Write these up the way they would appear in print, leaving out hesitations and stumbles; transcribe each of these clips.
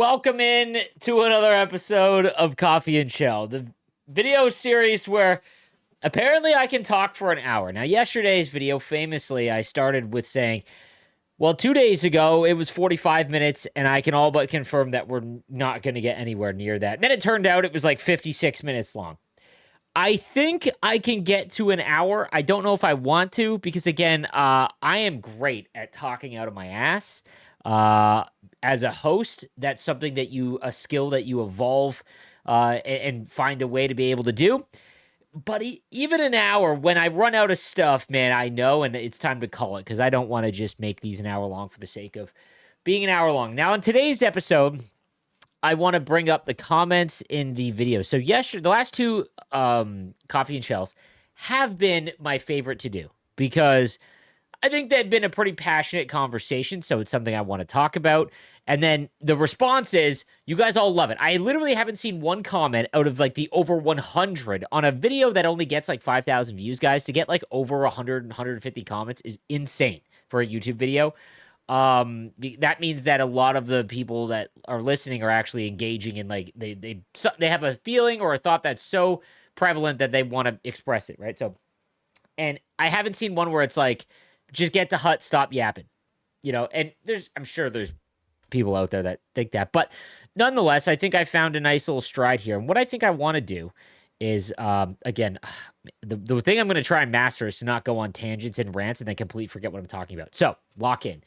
Welcome in to another episode of Coffee and Chel, the video series where apparently I can talk for an hour. Now, yesterday's video, famously, I started with saying, well, 2 days ago, it was 45 minutes, and I can all but confirm that we're not going to get anywhere near that. And then it turned out it was like 56 minutes long. I think I can get to an hour. I don't know if I want to because, again, I am great at talking out of my ass. As a host, that's something that a skill that you evolve and find a way to be able to do. But even an hour, when I run out of stuff, man, I know, and it's time to call it because I don't want to just make these an hour long for the sake of being an hour long. Now, in today's episode, I want to bring up the comments in the video. So yesterday, the last two Coffee and Chels have been my favorite to do because I think they've been a pretty passionate conversation, so it's something I want to talk about. And then the response is, you guys all love it. I literally haven't seen one comment out of like the over 100 on a video that only gets like 5,000 views, guys. To get like over 100 and 150 comments is insane for a YouTube video. That means that a lot of the people that are listening are actually engaging in like they have a feeling or a thought that's so prevalent that they want to express it, right? So, and I haven't seen one where it's like, just get to hut, stop yapping, and I'm sure there's people out there that think that, but nonetheless, I think I found a nice little stride here. And what I think I want to do is, again, the thing I'm going to try and master is to not go on tangents and rants and then completely forget what I'm talking about. So lock in.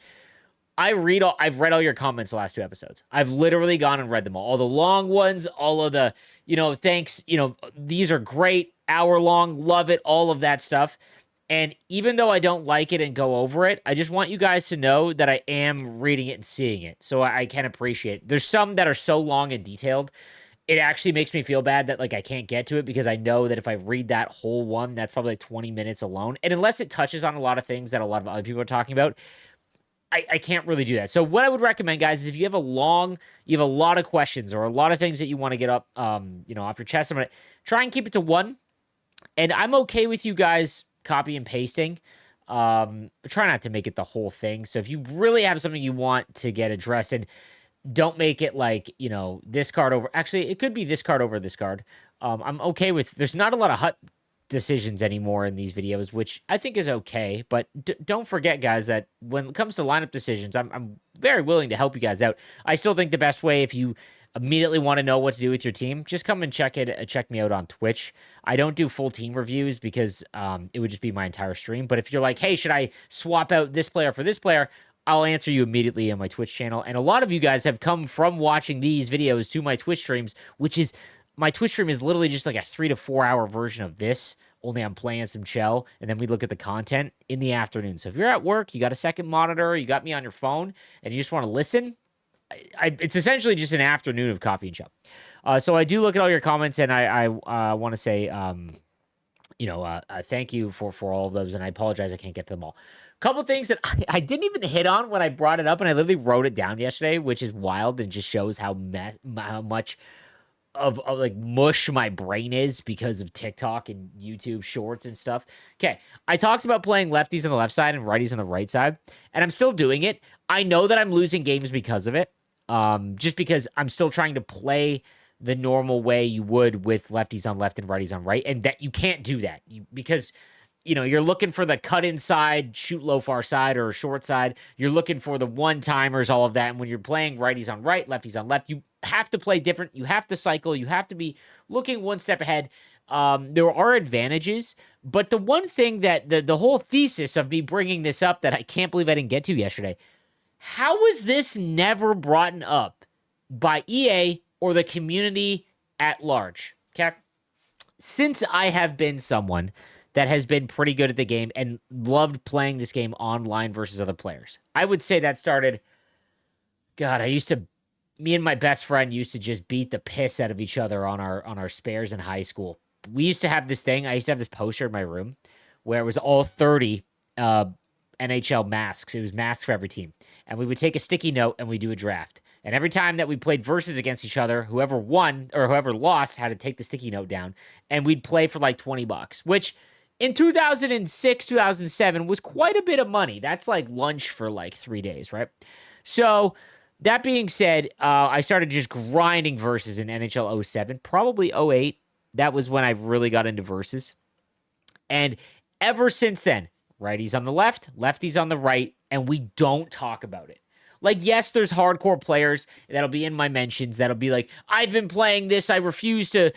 I've read all your comments the last two episodes. I've literally gone and read them all the long ones, all of the, thanks, these are great, hour long, love it, all of that stuff. And even though I don't like it and go over it, I just want you guys to know that I am reading it and seeing it. So I can appreciate it. There's some that are so long and detailed, it actually makes me feel bad that like I can't get to it because I know that if I read that whole one, that's probably like 20 minutes alone. And unless it touches on a lot of things that a lot of other people are talking about, I can't really do that. So what I would recommend, guys, is if you have a lot of questions or a lot of things that you want to get up, off your chest, I'm going to try and keep it to one. And I'm okay with you guys copy and pasting. Try not to make it the whole thing. So if you really have something you want to get addressed, and don't make it like, this card over. Actually, it could be this card over this card. I'm okay with, there's not a lot of hut decisions anymore in these videos, which I think is okay. But don't forget, guys, that when it comes to lineup decisions, I'm very willing to help you guys out. I still think the best way, if you immediately want to know what to do with your team, just come and check me out on Twitch. I don't do full team reviews because it would just be my entire stream. But if you're like, hey, should I swap out this player for this player? I'll answer you immediately on my Twitch channel. And a lot of you guys have come from watching these videos to my Twitch streams, which is, my Twitch stream is literally just like a 3 to 4 hour version of this. Only I'm playing some Chel, and then we look at the content in the afternoon. So if you're at work, you got a second monitor, you got me on your phone, and you just want to listen, it's essentially just an afternoon of Coffee and Chel. So I do look at all your comments, and I want to say, thank you for all of those, and I apologize I can't get to them all. Couple things that I didn't even hit on when I brought it up, and I literally wrote it down yesterday, which is wild and just shows how much of like mush my brain is because of TikTok and YouTube shorts and stuff. Okay, I talked about playing lefties on the left side and righties on the right side, and I'm still doing it. I know that I'm losing games because of it, just because I'm still trying to play the normal way you would with lefties on left and righties on right, and that you can't do that because you're looking for the cut inside, shoot low far side or short side. You're looking for the one-timers, all of that. And when you're playing righties on right, lefties on left, you have to play different. You have to cycle. You have to be looking one step ahead. There are advantages, but the one thing that the whole thesis of me bringing this up that I can't believe I didn't get to yesterday, how was this never brought up by EA or the community at large? Okay? Since I have been someone that has been pretty good at the game and loved playing this game online versus other players, I would say that started, God, me and my best friend used to just beat the piss out of each other on our spares in high school. We used to have this thing, I used to have this poster in my room where it was all 30 NHL masks. It was masks for every team. And we would take a sticky note and we do a draft. And every time that we played versus against each other, whoever won or whoever lost had to take the sticky note down. And we'd play for like $20, which in 2006, 2007 was quite a bit of money. That's like lunch for like 3 days, right? So That being said, I started just grinding verses in NHL 07, probably 08. That was when I really got into verses. And ever since then, righties on the left, lefties on the right, and we don't talk about it. Like, yes, there's hardcore players that'll be in my mentions that'll be like, I've been playing this, I refuse to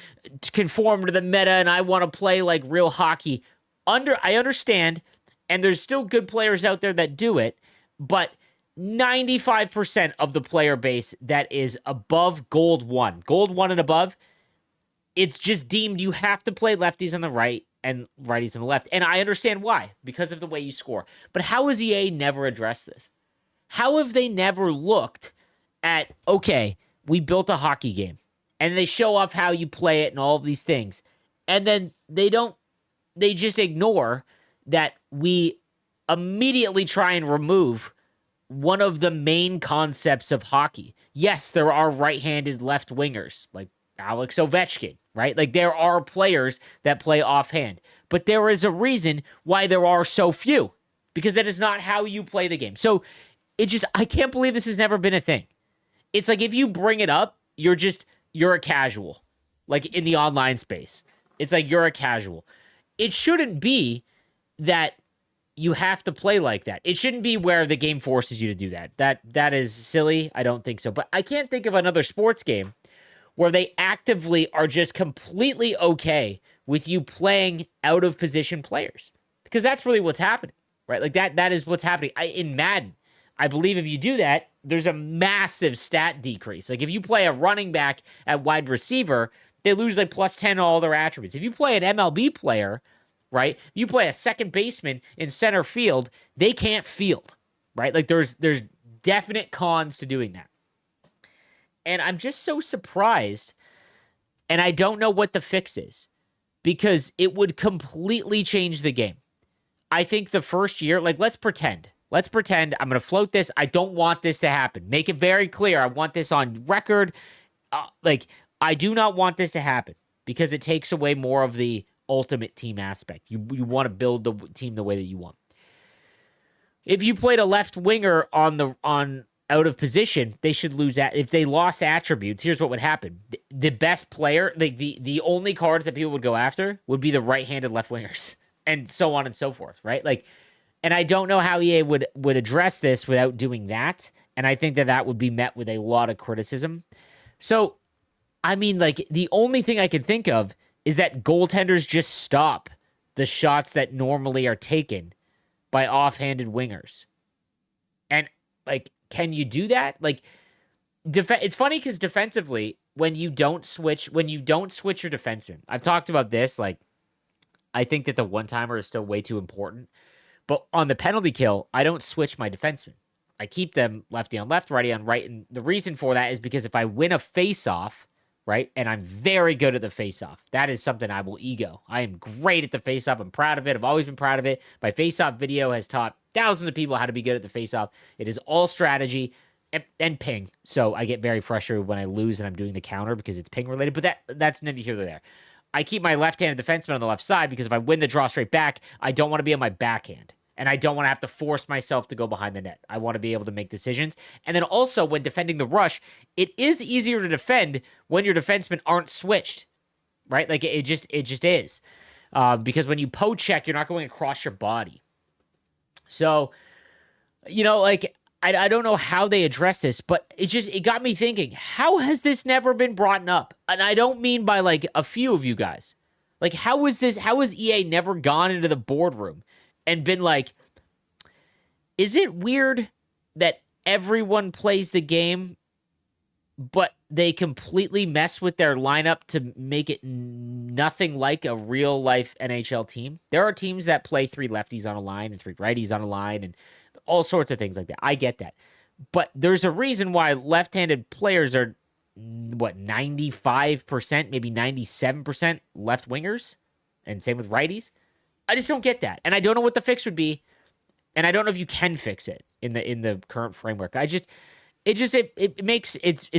conform to the meta, and I want to play like real hockey. I understand, and there's still good players out there that do it, but 95% of the player base that is above gold 1 and above, it's just deemed you have to play lefties on the right and righties on the left. And I understand why, because of the way you score. But how has EA never addressed this? How have they never looked at, okay, we built a hockey game, and they show off how you play it and all of these things, and then they just ignore that we immediately try and remove one of the main concepts of hockey. Yes, there are right-handed left wingers, like Alex Ovechkin, right? Like, there are players that play offhand, but there is a reason why there are so few, because that is not how you play the game. So I can't believe this has never been a thing. It's like, if you bring it up, you're a casual, like in the online space. It's like, you're a casual. It shouldn't be that you have to play like that. It shouldn't be where the game forces you to do that. That is silly. I don't think so. But I can't think of another sports game where they actively are just completely okay with you playing out of position players, because that's really what's happening, right? Like that is what's happening. In Madden, I believe if you do that, there's a massive stat decrease. Like, if you play a running back at wide receiver, they lose like plus 10 all their attributes. If you play an MLB player, right, you play a second baseman in center field, they can't field, right? Like, there's definite cons to doing that. And I'm just so surprised, and I don't know what the fix is, because it would completely change the game. I think the first year, like, let's pretend I'm going to float this. I don't want this to happen. Make it very clear. I want this on record. I do not want this to happen, because it takes away more of the ultimate team aspect. You want to build the team the way that you want. If you played a left winger on out of position, they should lose. If they lost attributes, here's what would happen: the best player, the only cards that people would go after would be the right-handed left wingers, and so on and so forth, right? Like, and I don't know how EA would address this without doing that, and I think that would be met with a lot of criticism. So, I mean, like, the only thing I can think of is that goaltenders just stop the shots that normally are taken by offhanded wingers. And, like, can you do that? Like, it's funny because defensively, when you don't switch your defenseman, I've talked about this, like, I think that the one-timer is still way too important. But on the penalty kill, I don't switch my defenseman. I keep them lefty on left, righty on right. And the reason for that is because if I win a face-off, right, and I'm very good at the face-off, that is something I will ego. I am great at the face-off. I'm proud of it. I've always been proud of it. My face-off video has taught thousands of people how to be good at the face-off. It is all strategy and ping. So I get very frustrated when I lose and I'm doing the counter because it's ping-related. But that's neither here nor there. I keep my left-handed defenseman on the left side because if I win the draw straight back, I don't want to be on my backhand. And I don't want to have to force myself to go behind the net. I want to be able to make decisions. And then also, when defending the rush, it is easier to defend when your defensemen aren't switched, right? Like, it just is. Because when you poke check, you're not going across your body. So, like, I don't know how they address this, but it got me thinking, how has this never been brought up? And I don't mean by, like, a few of you guys. Like, how has EA never gone into the boardroom and been like, is it weird that everyone plays the game, but they completely mess with their lineup to make it nothing like a real-life NHL team? There are teams that play 3 lefties on a line and 3 righties on a line and all sorts of things like that. I get that. But there's a reason why left-handed players are, 95%, maybe 97% left wingers? And same with righties? I just don't get that. And I don't know what the fix would be. And I don't know if you can fix it in the current framework. It's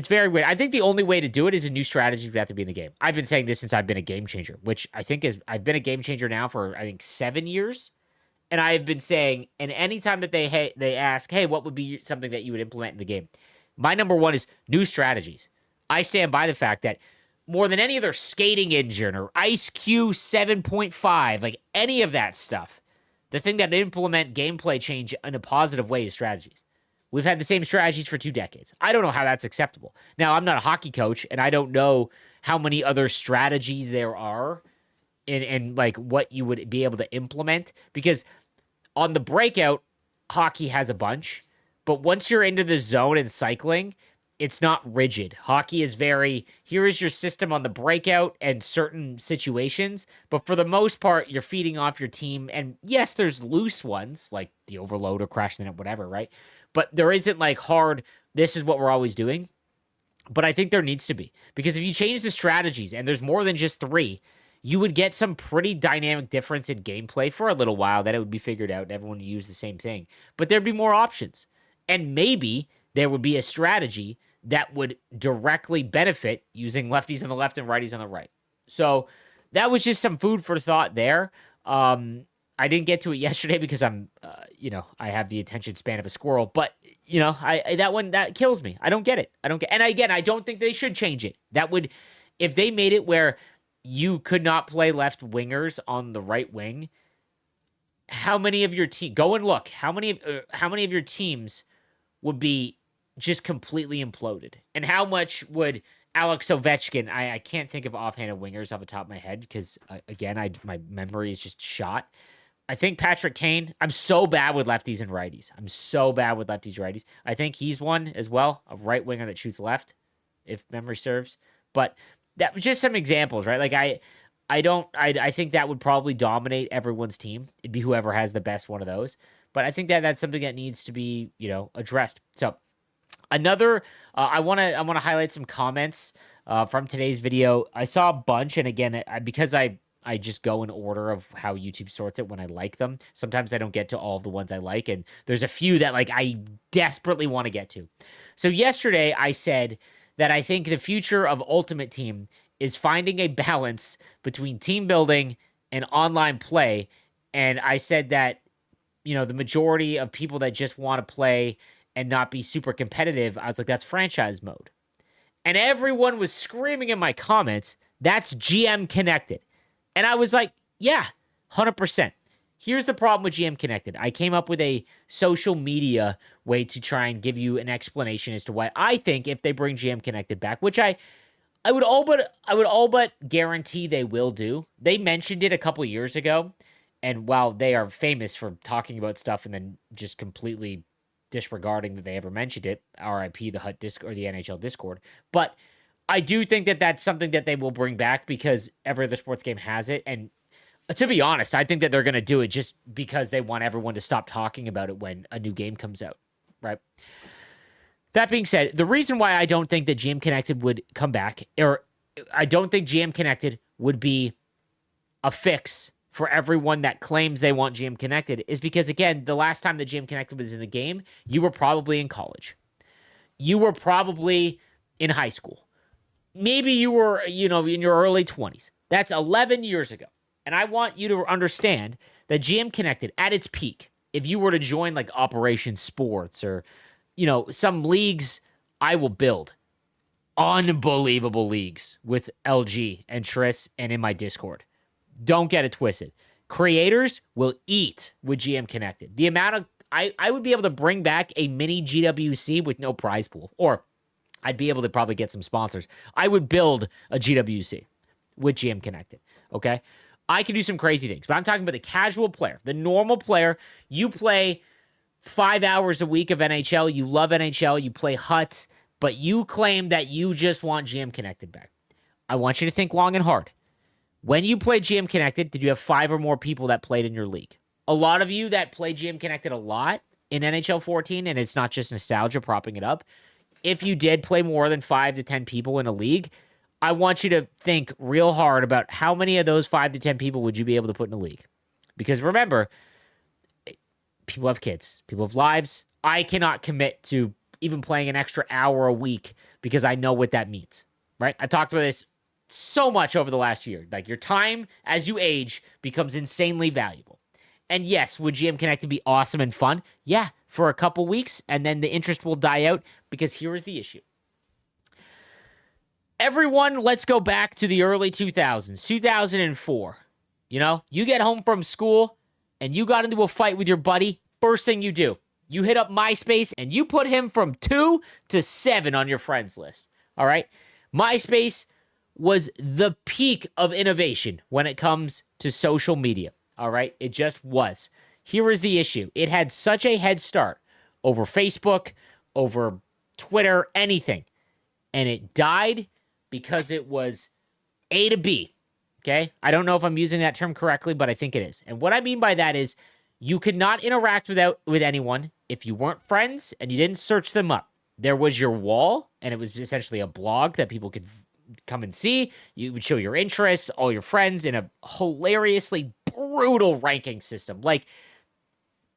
very weird. I think the only way to do it is a new strategy would have to be in the game. I've been saying this since I've been a game changer, which I think I've been a game changer now for, I think, 7 years. And I've been saying, and anytime that they ask, hey, what would be something that you would implement in the game? My number one is new strategies. I stand by the fact that more than any other skating engine or Ice Q 7.5, like any of that stuff, the thing that implement gameplay change in a positive way is strategies. We've had the same strategies for 2 decades. I don't know how that's acceptable. Now, I'm not a hockey coach, and I don't know how many other strategies there are and like what you would be able to implement, because on the breakout, hockey has a bunch, but once you're into the zone and cycling, it's not rigid. Hockey is very, here is your system on the breakout and certain situations, but for the most part, you're feeding off your team. And yes, there's loose ones like the overload or crash the net, whatever, right? But there isn't like hard, this is what we're always doing. But I think there needs to be, because if you change the strategies and there's more than just 3, you would get some pretty dynamic difference in gameplay for a little while. Then it would be figured out and everyone would use the same thing. But there'd be more options. And maybe there would be a strategy that would directly benefit using lefties on the left and righties on the right. So that was just some food for thought there. I didn't get to it yesterday because I'm, I have the attention span of a squirrel. But that kills me. I don't get it. And again, I don't think they should change it. That would, if they made it where you could not play left wingers on the right wing, how many of your team, go and look, how many of your teams would be just completely imploded? And how much would Alex Ovechkin, I can't think of offhanded wingers off the top of my head because, again, my memory is just shot. I think Patrick Kane, I'm so bad with lefties and righties. I think he's one as well, a right winger that shoots left, if memory serves. But that was just some examples, right? Like I think that would probably dominate everyone's team. It'd be whoever has the best one of those. But I think that that's something that needs to be, addressed. So another, I want to highlight some comments from today's video. I saw a bunch, and again, because I just go in order of how YouTube sorts it when I like them. Sometimes I don't get to all of the ones I like, and there's a few that like I desperately want to get to. So yesterday I said that I think the future of Ultimate Team is finding a balance between team building and online play. And I said that, the majority of people that just want to play and not be super competitive, I was like, that's franchise mode. And everyone was screaming in my comments, that's GM connected. And I was like, yeah, 100%. Here's the problem with GM Connected. I came up with a social media way to try and give you an explanation as to why I think if they bring GM Connected back, which I would all but guarantee they will do. They mentioned it a couple years ago, and while they are famous for talking about stuff and then just completely disregarding that they ever mentioned it, RIP the Hut Disc or the NHL Discord, but I do think that that's something that they will bring back because every other sports game has it. And to be honest, I think that they're going to do it just because they want everyone to stop talking about it when a new game comes out, right? That being said, the reason why I don't think that GM Connected would come back, or I don't think GM Connected would be a fix for everyone that claims they want GM Connected, is because, again, the last time that GM Connected was in the game, you were probably in college. You were probably in high school. Maybe you were, in your early 20s. That's 11 years ago. And I want you to understand that GM Connected, at its peak, if you were to join like Operation Sports or, some leagues, I will build unbelievable leagues with LG and Tris and in my Discord. Don't get it twisted. Creators will eat with GM Connected. The amount of, I would be able to bring back a mini GWC with no prize pool, or I'd be able to probably get some sponsors. I would build a GWC with GM Connected, okay? I can do some crazy things, but I'm talking about the casual player, the normal player. You play 5 hours a week of NHL. You love NHL. You play Huts, but you claim that you just want GM Connected back. I want you to think long and hard. When you played GM Connected, did you have 5 or more people that played in your league? A lot of you that play GM Connected a lot in NHL 14, and it's not just nostalgia propping it up, if you did play more than 5 to 10 people in a league, I want you to think real hard about how many of those 5 to 10 people would you be able to put in a league? Because remember, people have kids. People have lives. I cannot commit to even playing an extra hour a week because I know what that means, right? I talked about this so much over the last year. Like, your time as you age becomes insanely valuable. And yes, would GM Connected be awesome and fun? Yeah, for a couple weeks, and then the interest will die out, because here is the issue. Everyone, let's go back to the early 2000s, 2004. You get home from school and you got into a fight with your buddy. First thing you do, you hit up MySpace and you put him from 2 to 7 on your friends list. All right? MySpace was the peak of innovation when it comes to social media. All right? It just was. Here is the issue. It had such a head start over Facebook, over Twitter, anything. And it died because it was A to B, okay? I don't know if I'm using that term correctly, but I think it is. And what I mean by that is you could not interact with anyone if you weren't friends and you didn't search them up. There was your wall, and it was essentially a blog that people could come and see. You would show your interests, all your friends, in a hilariously brutal ranking system. Like,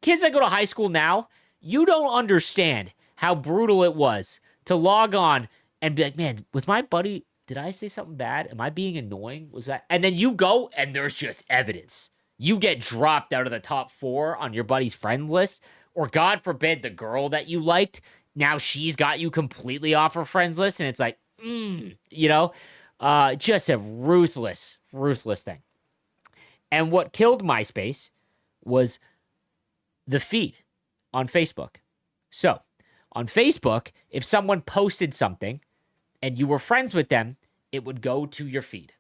kids that go to high school now, you don't understand how brutal it was to log on and be like, man, was my buddy, did I say something bad? Am I being annoying? Was that? And then you go and there's just evidence. You get dropped out of the top 4 on your buddy's friend list, or God forbid, the girl that you liked, now she's got you completely off her friends list, and it's like, just a ruthless thing. And what killed MySpace was the feed on Facebook. So, on Facebook, if someone posted something and you were friends with them, it would go to your feed.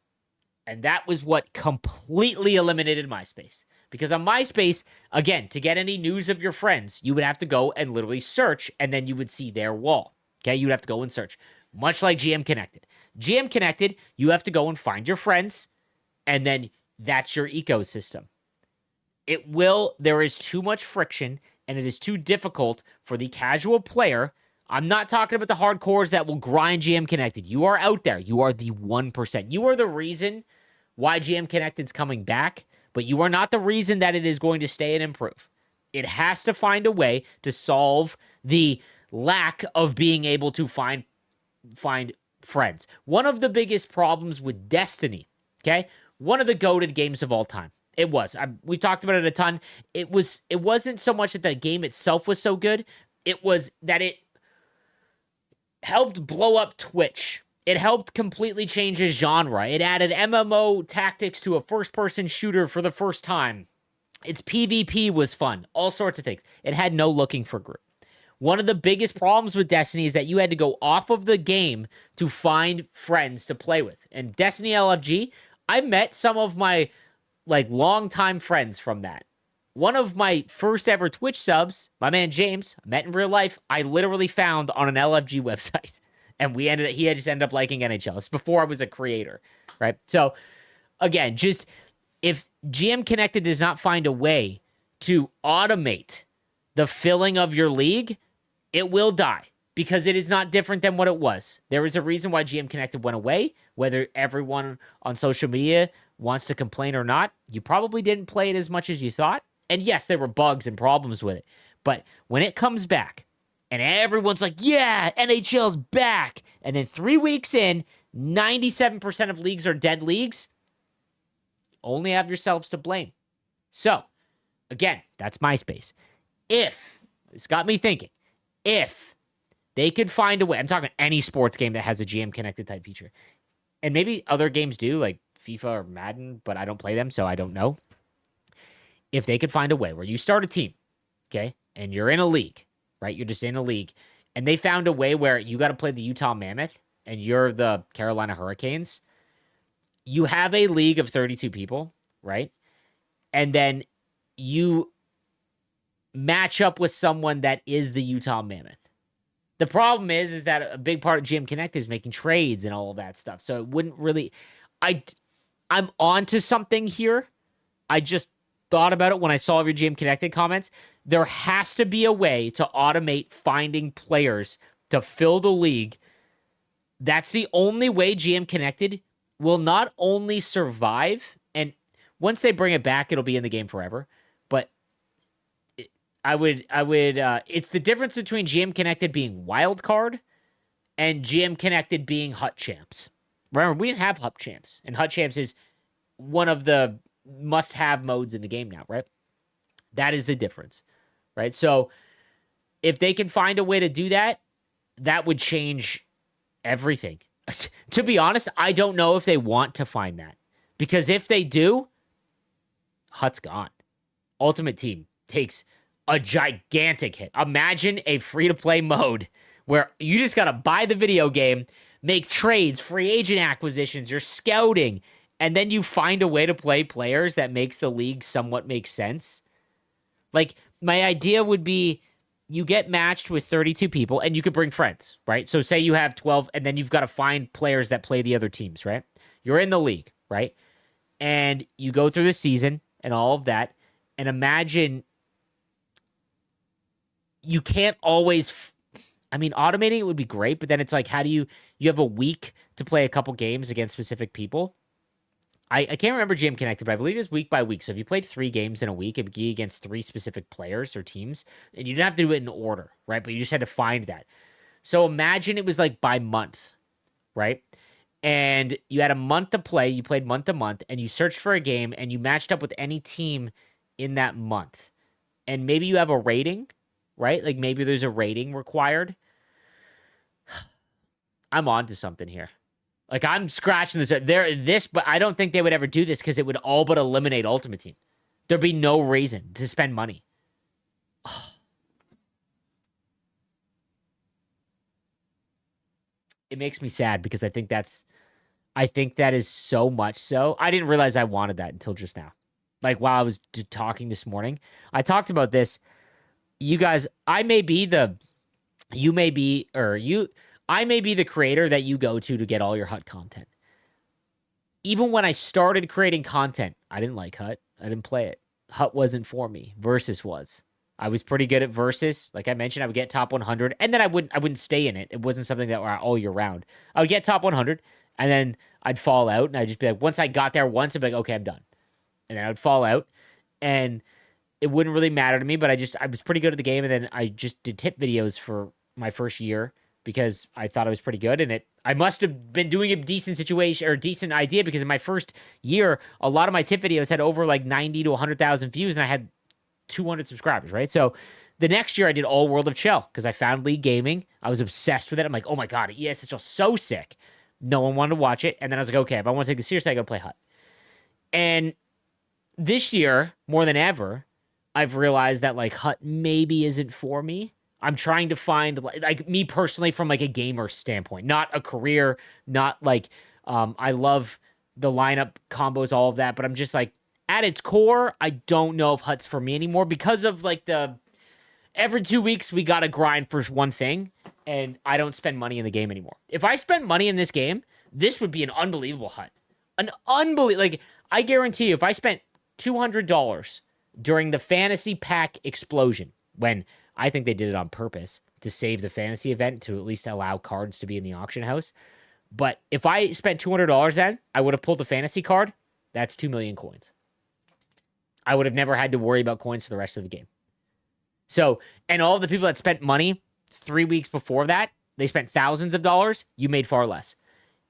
And that was what completely eliminated MySpace. Because on MySpace, again, to get any news of your friends, you would have to go and literally search, and then you would see their wall. Okay, you would have to go and search. Much like GM Connected. GM Connected, you have to go and find your friends, and then that's your ecosystem. There is too much friction, and it is too difficult for the casual player. I'm not talking about the hardcores that will grind GM Connected. You are out there. You are the 1%. You are the reason why GM Connected's coming back, but you are not the reason that it is going to stay and improve. It has to find a way to solve the lack of being able to find friends. One of the biggest problems with Destiny, okay? One of the goated games of all time. It was. We've talked about it a ton. It wasn't so much that the game itself was so good. It was that it helped blow up Twitch. It helped completely change a genre. It added MMO tactics to a first-person shooter for the first time. Its PvP was fun. All sorts of things. It had no looking for group. One of the biggest problems with Destiny is that you had to go off of the game to find friends to play with. And Destiny LFG, I met some of my longtime friends from that. One of my first ever Twitch subs, my man James, met in real life, I literally found on an LFG website. And he just ended up liking NHL. It's before I was a creator, right? So, again, just if GM Connected does not find a way to automate the filling of your league, it will die. Because it is not different than what it was. There is a reason why GM Connected went away. Whether everyone on social media wants to complain or not, you probably didn't play it as much as you thought. And yes, there were bugs and problems with it. But when it comes back, and everyone's like, yeah, NHL's back. And then 3 weeks in, 97% of leagues are dead leagues. Only have yourselves to blame. So, again, that's MySpace. It's got me thinking, if they could find a way, I'm talking any sports game that has a GM Connected type feature. And maybe other games do, like FIFA or Madden, but I don't play them, so I don't know. If they could find a way where you start a team, okay, and you're in a league, right? You're just in a league, and they found a way where you got to play the Utah Mammoth, and you're the Carolina Hurricanes. You have a league of 32 people, right? And then you match up with someone that is the Utah Mammoth. The problem is that a big part of GM Connect is making trades and all of that stuff. So it wouldn't really... I'm onto something here. I just thought about it when I saw your GM Connected comments. There has to be a way to automate finding players to fill the league. That's the only way GM Connected will not only survive, and once they bring it back, it'll be in the game forever. But it's the difference between GM Connected being wild card and GM Connected being Hut Champs. Remember, we didn't have Hut Champs, and Hut Champs is one of the must-have modes in the game now, right? That is the difference, right? So if they can find a way to do that, that would change everything. To be honest, I don't know if they want to find that. Because if they do, Hut's gone. Ultimate Team takes a gigantic hit. Imagine a free-to-play mode where you just got to buy the video game, make trades, free agent acquisitions, you're scouting, and then you find a way to play players that makes the league somewhat make sense. Like, my idea would be you get matched with 32 people and you could bring friends, right? So say you have 12 and then you've got to find players that play the other teams, right? You're in the league, right? And you go through the season and all of that. And imagine you can't always, I mean, automating it would be great, but then it's like, how do you have a week to play a couple games against specific people? I can't remember GM Connected, but I believe it's week by week. So if you played 3 games in a week, it would be against 3 specific players or teams, and you didn't have to do it in order, right? But you just had to find that. So imagine it was like by month, right? And you had a month to play. You played month to month, and you searched for a game, and you matched up with any team in that month. And maybe you have a rating, right? Like maybe there's a rating required. I'm on to something here. Like I'm scratching this, but I don't think they would ever do this because it would all but eliminate Ultimate Team. There'd be no reason to spend money. It makes me sad because I think that is so much so. I didn't realize I wanted that until just now. Like while I was talking this morning, I talked about this. You guys, I may be the creator that you go to get all your Hut content. Even when I started creating content, I didn't like Hut. I didn't play it. Hut wasn't for me. Versus was. I was pretty good at Versus. Like I mentioned, I would get top 100, and then I wouldn't stay in it. It wasn't something that were all year round. I would get top 100, and then I'd fall out, and I'd just be like, once I got there once, I'd be like, okay, I'm done. And then I would fall out, and it wouldn't really matter to me, but I was pretty good at the game, and then I just did tip videos for my first year because I thought I was pretty good, and I must have been doing a decent situation or a decent idea because in my first year, a lot of my tip videos had over like 90 to 100,000 views, and I had 200 subscribers, right? So the next year I did all World of Chel because I found League Gaming. I was obsessed with it. I'm like, oh my God, ESHL so sick. No one wanted to watch it. And then I was like, okay, if I want to take this seriously, I got to play Hut. And this year, more than ever, I've realized that like Hut maybe isn't for me. I'm trying to find like me personally from like a gamer standpoint, not a career, not like I love the lineup combos, all of that, but I'm just like at its core, I don't know if Hut's for me anymore because of like every 2 weeks we got to grind for one thing, and I don't spend money in the game anymore. If I spent money in this game, this would be an unbelievable Hut. Like I guarantee you, if I spent $200 during the fantasy pack explosion, when I think they did it on purpose to save the fantasy event to at least allow cards to be in the auction house. But if I spent $200 then, I would have pulled the fantasy card. That's 2 million coins. I would have never had to worry about coins for the rest of the game. So, and all the people that spent money 3 weeks before that, they spent thousands of dollars. You made far less.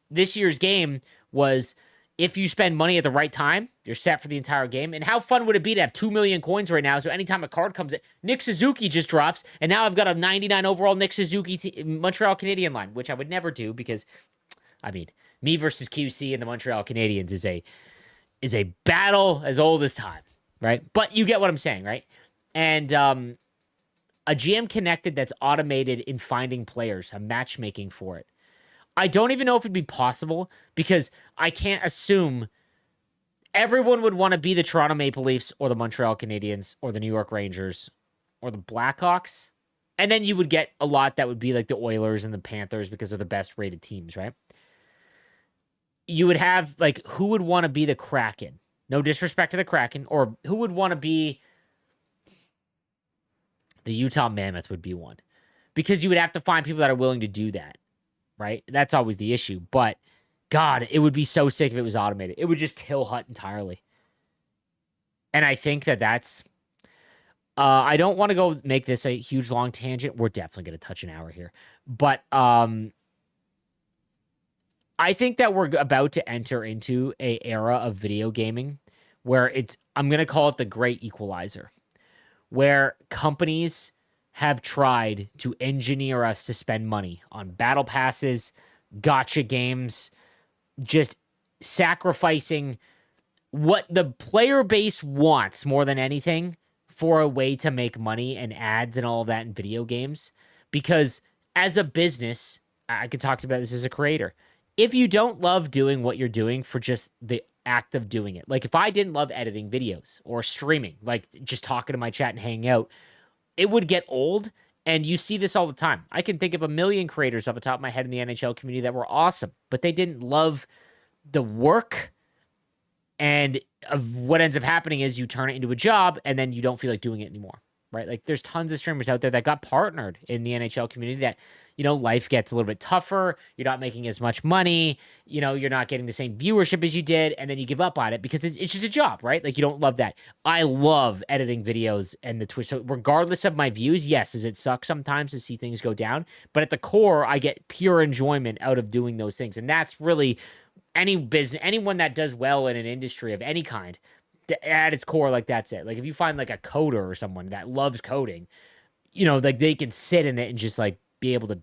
This year's game was, if you spend money at the right time, you're set for the entire game. And how fun would it be to have 2 million coins right now? So anytime a card comes in, Nick Suzuki just drops, and now I've got a 99 overall Nick Suzuki Montreal Canadian line, which I would never do because, I mean, me versus QC and the Montreal Canadiens is a battle as old as time, right? But you get what I'm saying, right? And a GM Connected that's automated in finding players, a matchmaking for it. I don't even know if it'd be possible because I can't assume everyone would want to be the Toronto Maple Leafs or the Montreal Canadiens or the New York Rangers or the Blackhawks. And then you would get a lot that would be like the Oilers and the Panthers because they're the best rated teams, right? You would have like, who would want to be the Kraken? No disrespect to the Kraken. Or who would want to be the Utah Mammoth would be one. Because you would have to find people that are willing to do that. Right? That's always the issue. But, God, it would be so sick if it was automated. It would just kill Hut entirely. And I think that's... I don't want to go make this a huge, long tangent. We're definitely going to touch an hour here. But I think that we're about to enter into an era of video gaming where I'm going to call it the great equalizer. where companies have tried to engineer us to spend money on battle passes, gotcha games, just sacrificing what the player base wants more than anything for a way to make money and ads and all of that in video games. Because as a business, I could talk about this as a creator. If you don't love doing what you're doing for just the act of doing it, like if I didn't love editing videos or streaming, like just talking to my chat and hanging out, it would get old. And you see this all the time. I can think of a million creators off the top of my head in the NHL community that were awesome, but they didn't love the work. And what ends up happening is you turn it into a job and then you don't feel like doing it anymore, right? Like there's tons of streamers out there that got partnered in the NHL community that, life gets a little bit tougher. You're not making as much money. You're not getting the same viewership as you did. And then you give up on it because it's just a job, right? Like you don't love that. I love editing videos and the Twitch. So regardless of my views, yes, does it suck sometimes to see things go down? But at the core, I get pure enjoyment out of doing those things. And that's really anyone that does well in an industry of any kind, at its core, like that's it. Like if you find like a coder or someone that loves coding, like they can sit in it and just like be able to,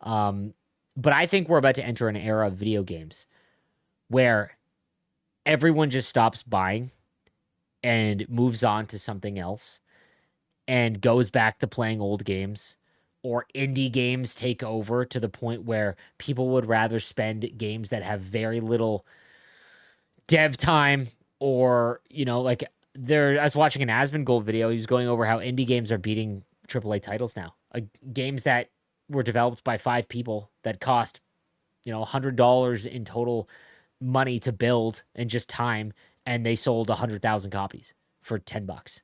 but I think we're about to enter an era of video games where everyone just stops buying and moves on to something else and goes back to playing old games, or indie games take over to the point where people would rather spend games that have very little dev time, or, like I was watching an Asmongold video. He was going over how indie games are beating AAA titles now. Games that were developed by 5 people that cost, $100 in total money to build and just time, and they sold 100,000 copies for $10.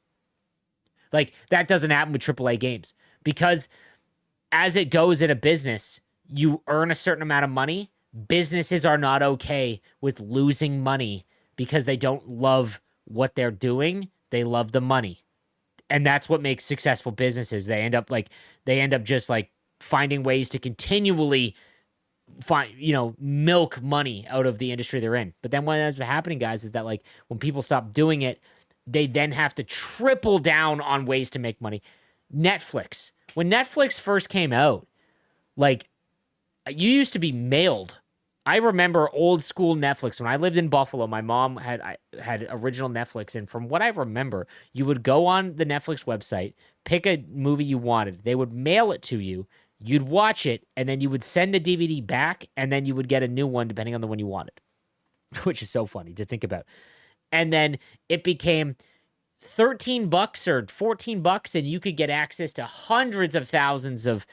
Like that doesn't happen with AAA games, because as it goes in a business, you earn a certain amount of money. Businesses are not okay with losing money because they don't love what they're doing. They love the money. And that's what makes successful businesses. They end up just like finding ways to continually milk money out of the industry they're in. But then what ends up happening, guys, is that like when people stop doing it, they then have to triple down on ways to make money. Netflix. When Netflix first came out, like you used to be mailed. I remember old school Netflix. When I lived in Buffalo, my mom had original Netflix, and from what I remember, you would go on the Netflix website, pick a movie you wanted. They would mail it to you. You'd watch it, and then you would send the DVD back, and then you would get a new one depending on the one you wanted, which is so funny to think about. And then it became $13 or $14, and you could get access to hundreds of thousands of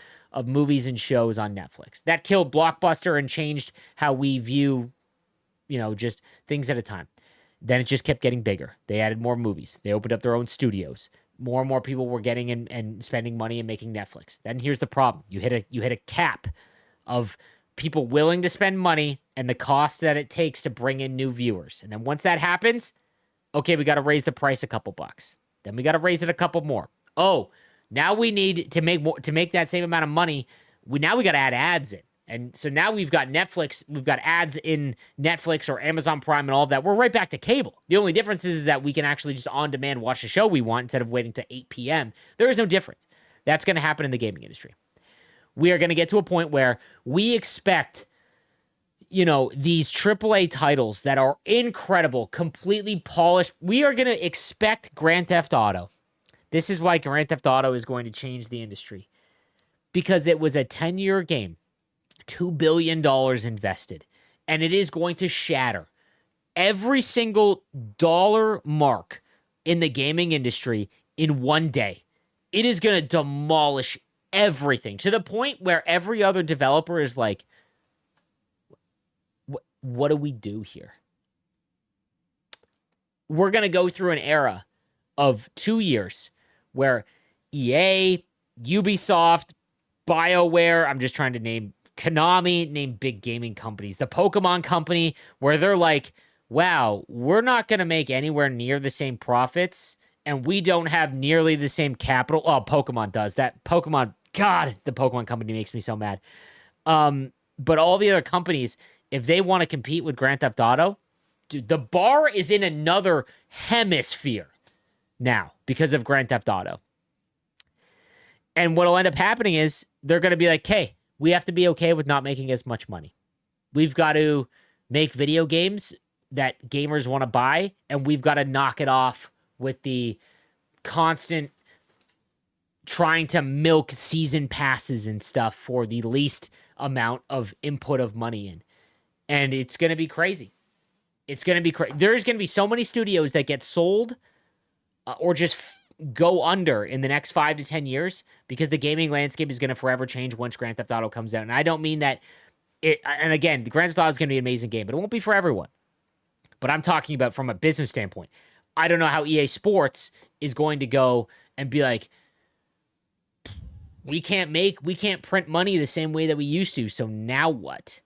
movies and shows on Netflix. That killed Blockbuster and changed how we view, just things at a time. Then it just kept getting bigger. They added more movies. They opened up their own studios. More and more people were getting in and spending money and making Netflix. Then here's the problem. You hit a cap of people willing to spend money and the cost that it takes to bring in new viewers. And then once that happens, okay, we got to raise the price a couple bucks. Then we got to raise it a couple more. Oh, now we need to make that same amount of money. We got to add ads in. And so now we've got Netflix, we've got ads in Netflix or Amazon Prime and all of that. We're right back to cable. The only difference is that we can actually just on demand watch the show we want instead of waiting to 8 p.m. There is no difference. That's going to happen in the gaming industry. We are going to get to a point where we expect, these AAA titles that are incredible, completely polished. We are going to expect Grand Theft Auto. This is why Grand Theft Auto is going to change the industry, because it was a 10-year game, $2 billion invested, and it is going to shatter every single dollar mark in the gaming industry in one day. It is going to demolish everything to the point where every other developer is like, what do we do here? We're going to go through an era of 2 years where EA, Ubisoft, BioWare, I'm just trying to name Konami, name big gaming companies, the Pokemon company, where they're like, wow, we're not going to make anywhere near the same profits, and we don't have nearly the same capital. Oh, Pokemon does. That Pokemon, God, the Pokemon company makes me so mad. But all the other companies, if they want to compete with Grand Theft Auto, dude, the bar is in another hemisphere. now because of Grand Theft Auto. And what'll end up happening is they're going to be like, hey, we have to be okay with not making as much money. We've got to make video games that gamers want to buy, and we've got to knock it off with the constant trying to milk season passes and stuff for the least amount of input of money in. And it's going to be crazy. It's going to be crazy. There's going to be so many studios that get sold or just go under in the next 5 to 10 years because the gaming landscape is going to forever change once Grand Theft Auto comes out. And I don't mean that and again, the Grand Theft Auto is going to be an amazing game, but it won't be for everyone. But I'm talking about from a business standpoint. I don't know how EA Sports is going to go and be like, we can't print money the same way that we used to. So now what?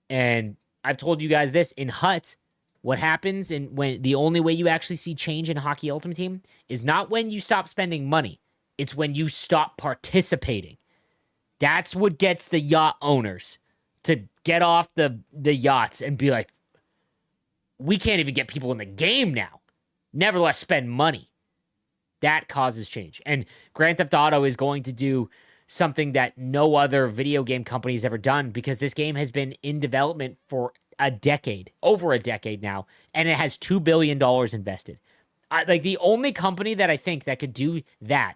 And I've told you guys this in Hut. What happens and when the only way you actually see change in Hockey Ultimate Team is not when you stop spending money. It's when you stop participating. That's what gets the yacht owners to get off the yachts and be like, we can't even get people in the game now. Nevertheless, spend money. That causes change. And Grand Theft Auto is going to do something that no other video game company has ever done because this game has been in development for over a decade now, and it has $2 billion invested. Like the only company that I think that could do that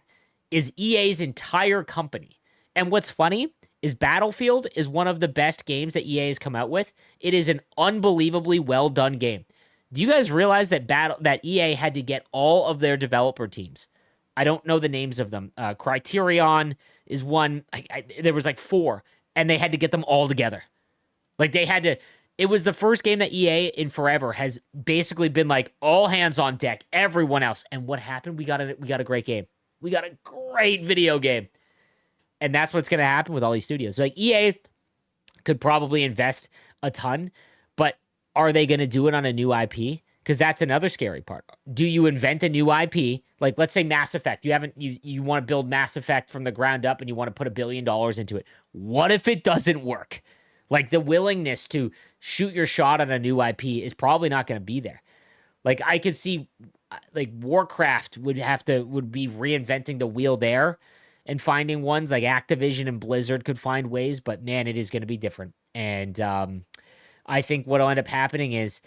is EA's entire company. And what's funny is Battlefield is one of the best games that EA has come out with. It is an unbelievably well done game. Do you guys realize that EA had to get all of their developer teams? I don't know the names of them. Criterion is one. There was like 4, and they had to get them all together. Like they had to. It was the first game that EA in forever has basically been like all hands on deck, everyone else. And what happened? We got a great game. We got a great video game. And that's what's going to happen with all these studios. Like EA could probably invest a ton, but are they going to do it on a new IP? Because that's another scary part. Do you invent a new IP? Like let's say Mass Effect. You want to build Mass Effect from the ground up and you want to put $1 billion into it. What if it doesn't work? Like the willingness to shoot your shot on a new IP is probably not going to be there. Like I could see like Warcraft would be reinventing the wheel there and finding ones. Like Activision and Blizzard could find ways, but man, it is going to be different. And I think what'll end up happening is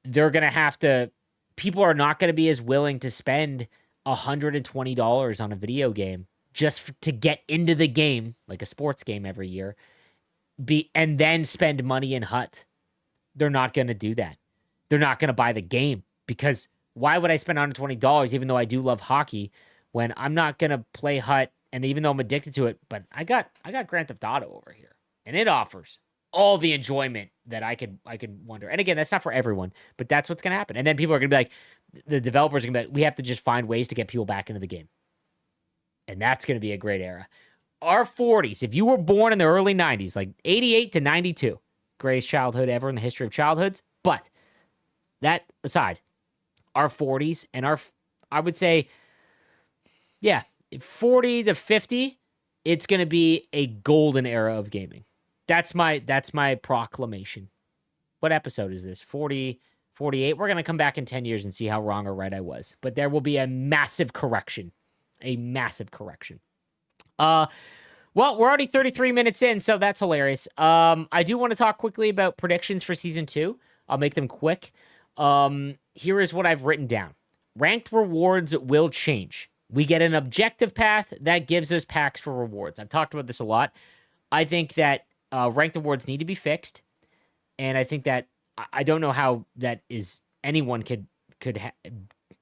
they're going to have to, people are not going to be as willing to spend $120 on a video game just to get into the game, like a sports game every year, and then spend money in Hut. They're not going to do that. They're not going to buy the game because why would I spend $120 even though I do love hockey when I'm not going to play Hut, and even though I'm addicted to it, but I got Grand Theft Auto over here and it offers all the enjoyment that I could wonder. And again, that's not for everyone, but that's what's going to happen. And then people are going to be like, the developers are going to be like, we have to just find ways to get people back into the game. And that's going to be a great era. Our 40s, if you were born in the early 90s, like 88 to 92, greatest childhood ever in the history of childhoods. But that aside, our 40s and I would say, yeah, 40 to 50, it's going to be a golden era of gaming. That's my proclamation. What episode is this? 40, 48? We're going to come back in 10 years and see how wrong or right I was. But there will be a massive correction. A massive correction. Well, we're already 33 minutes in, so that's hilarious. I do want to talk quickly about predictions for Season 2. I'll make them quick. Here is what I've written down. Ranked rewards will change. We get an objective path that gives us packs for rewards. I've talked about this a lot. I think that ranked rewards need to be fixed, and I think that I don't know how that is anyone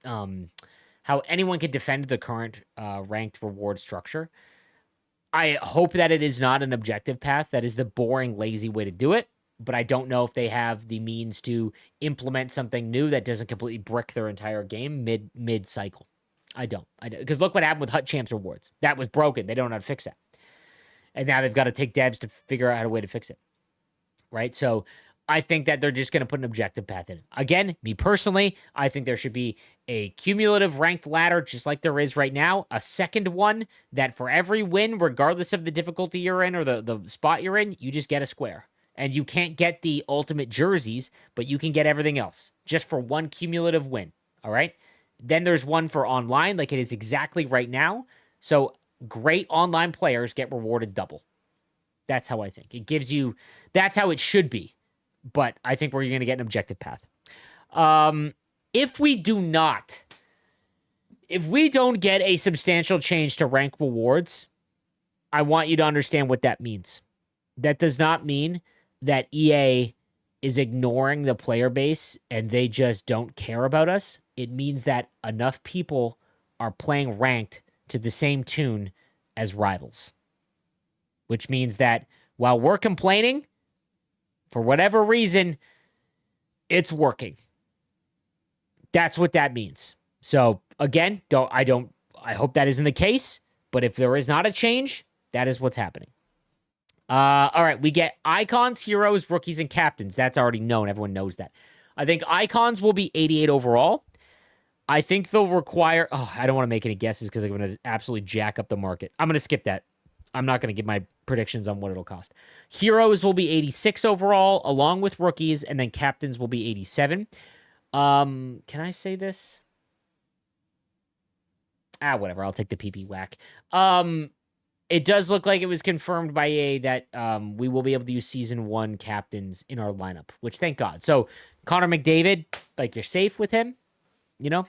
how anyone could defend the current ranked reward structure. I hope that it is not an objective path. That is the boring, lazy way to do it. But I don't know if they have the means to implement something new that doesn't completely brick their entire game mid-cycle. I don't. Because look what happened with Hut Champs rewards. That was broken. They don't know how to fix that. And now they've got to take devs to figure out a way to fix it. Right? So I think that they're just going to put an objective path in. Again, me personally, I think there should be a cumulative ranked ladder just like there is right now. A second one that for every win, regardless of the difficulty you're in or the spot you're in, you just get a square. And you can't get the ultimate jerseys, but you can get everything else just for one cumulative win. All right? Then there's one for online, like it is exactly right now. So great online players get rewarded double. That's how I think. It gives you, that's how it should be. But I think we're going to get an objective path. If we do not, if we don't get a substantial change to rank rewards, I want you to understand what that means. That does not mean that EA is ignoring the player base and they just don't care about us. It means that enough people are playing ranked to the same tune as rivals. Which means that while we're complaining, for whatever reason, it's working. That's what that means. So again, I hope that isn't the case, but if there is not a change, that is what's happening. All right, we get icons, heroes, rookies, and captains. That's already known. Everyone knows that. I think icons will be 88 overall. I think they'll require... Oh, I don't want to make any guesses because I'm going to absolutely jack up the market. I'm going to skip that. I'm not going to give my predictions on what it'll cost. Heroes will be 86 overall, along with rookies, and then captains will be 87. Can I say this? Whatever. I'll take the PP whack. It does look like it was confirmed by EA that we will be able to use Season 1 captains in our lineup, which thank God. So Connor McDavid, like you're safe with him, you know?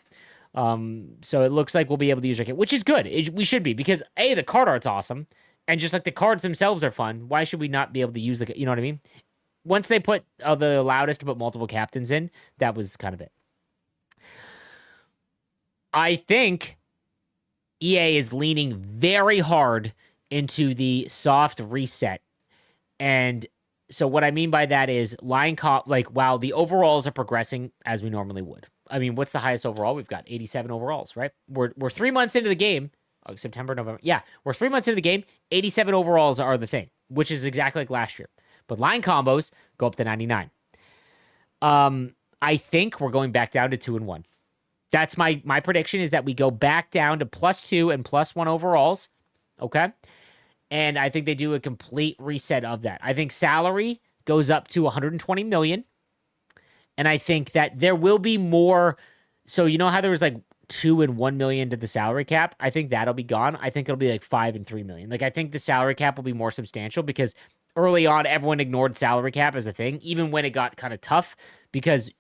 So it looks like we'll be able to use our which is good. We should be because A, the card art's awesome. And just like the cards themselves are fun, why should we not be able to use you know what I mean? Once they put the loudest to put multiple captains in, that was kind of it. I think EA is leaning very hard into the soft reset. And so what I mean by that is while the overalls are progressing as we normally would. I mean, what's the highest overall? We've got 87 overalls, right? We're 3 months into the game. September, November. Yeah, we're 3 months into the game. 87 overalls are the thing, which is exactly like last year. But line combos go up to 99. I think we're going back down to 2 and 1. That's my prediction is that we go back down to +2 and +1 overalls. Okay? And I think they do a complete reset of that. I think salary goes up to 120 million. And I think that there will be more. So you know how there was like 2 and 1 million to the salary cap? I think that'll be gone. I think it'll be like 5 and 3 million. Like I think the salary cap will be more substantial because early on everyone ignored salary cap as a thing, even when it got kind of tough because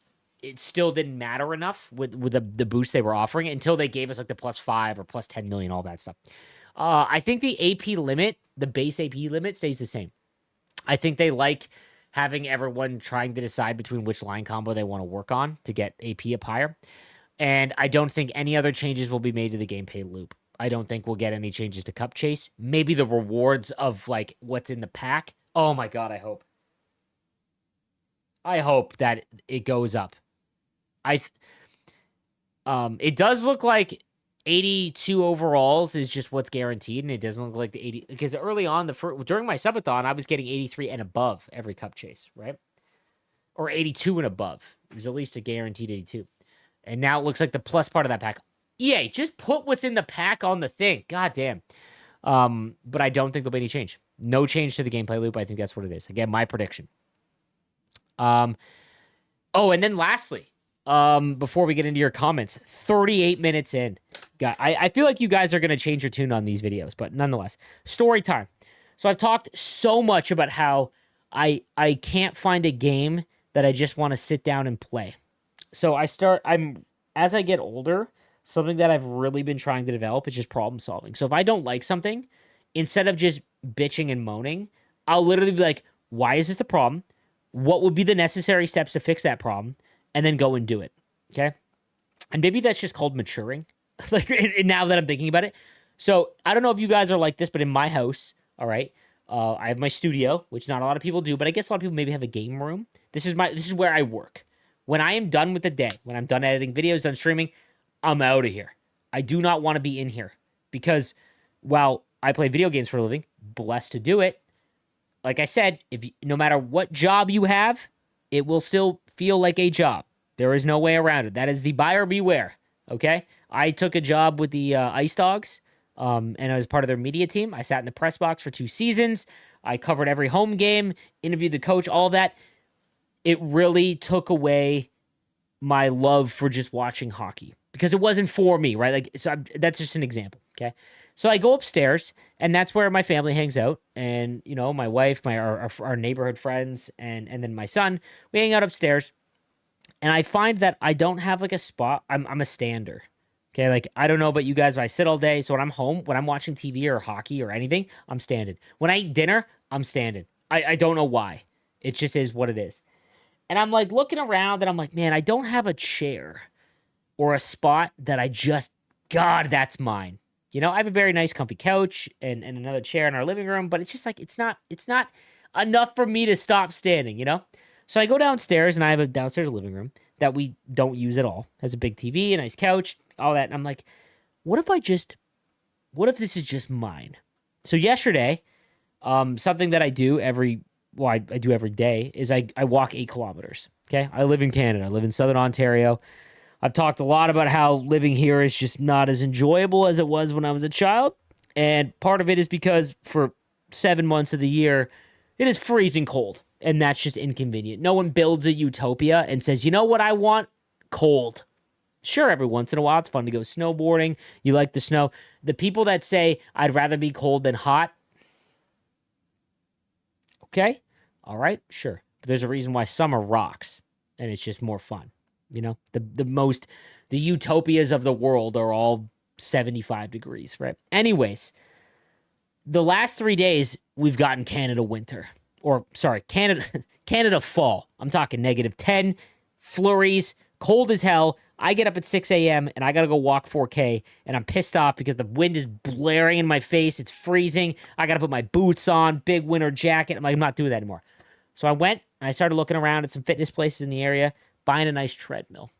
it still didn't matter enough with the boost they were offering until they gave us like the +5 or +10 million, all that stuff. I think the AP limit, the base AP limit stays the same. I think they like having everyone trying to decide between which line combo they want to work on to get AP up higher. And I don't think any other changes will be made to the gameplay loop. I don't think we'll get any changes to Cup Chase. Maybe the rewards of like what's in the pack. Oh my God, I hope. I hope that it goes up. It does look like 82 overalls is just what's guaranteed, and it doesn't look like the 80 because early on during my subathon I was getting 83 and above every Cup Chase, right? Or 82 and above. It was at least a guaranteed 82. And now it looks like the plus part of that pack. EA, just put what's in the pack on the thing. God damn. But I don't think there'll be any change. No change to the gameplay loop. I think that's what it is. Again, my prediction. And then lastly, before we get into your comments, 38 minutes in. I feel like you guys are going to change your tune on these videos, but nonetheless, story time. So I've talked so much about how I can't find a game that I just want to sit down and play. So as I get older, something that I've really been trying to develop is just problem solving. So if I don't like something, instead of just bitching and moaning, I'll literally be like, why is this the problem? What would be the necessary steps to fix that problem? And then go and do it. Okay? And maybe that's just called maturing. Like now that I'm thinking about it. So I don't know if you guys are like this, but in my house, all right, I have my studio, which not a lot of people do, but I guess a lot of people maybe have a game room. This is where I work. When I am done with the day, when I'm done editing videos, done streaming, I'm out of here. I do not want to be in here because while I play video games for a living, blessed to do it, like I said, no matter what job you have, it will still feel like a job. There is no way around it. That is the buyer beware, okay? I took a job with the Ice Dogs, and I was part of their media team. I sat in the press box for 2 seasons. I covered every home game, interviewed the coach, all that. It really took away my love for just watching hockey because it wasn't for me, right? Like, so that's just an example, okay? So I go upstairs, and that's where my family hangs out, and my wife, our neighborhood friends, and then my son. We hang out upstairs, and I find that I don't have like a spot. I'm a stander. Okay, like I don't know about you guys, but I sit all day. So when I'm home, when I'm watching TV or hockey or anything, I'm standing. When I eat dinner, I'm standing. I don't know why. It just is what it is. And I'm like looking around and I'm like, man, I don't have a chair or a spot that I just, God, that's mine. I have a very nice comfy couch and another chair in our living room, but it's just like it's not enough for me to stop standing. So I go downstairs and I have a downstairs living room that we don't use at all. It has a big TV, a nice couch, all that. And I'm like, what if this is just mine? So yesterday, something that I do I do every day is I walk 8 kilometers. Okay. I live in Canada. I live in Southern Ontario. I've talked a lot about how living here is just not as enjoyable as it was when I was a child. And part of it is because for 7 months of the year, it is freezing cold. And that's just inconvenient. No one builds a utopia and says, you know what I want? Cold. Sure, every once in a while, it's fun to go snowboarding. You like the snow. The people that say, I'd rather be cold than hot. Okay. All right. Sure. But there's a reason why summer rocks. And it's just more fun. The utopias of the world are all 75 degrees, right? Anyways, the last 3 days, we've gotten Canada winter. Or, sorry, Canada fall. I'm talking -10, flurries, cold as hell. I get up at 6 a.m. and I got to go walk 4K, and I'm pissed off because the wind is blaring in my face. It's freezing. I got to put my boots on, big winter jacket. I'm like, I'm not doing that anymore. So I went and I started looking around at some fitness places in the area, buying a nice treadmill.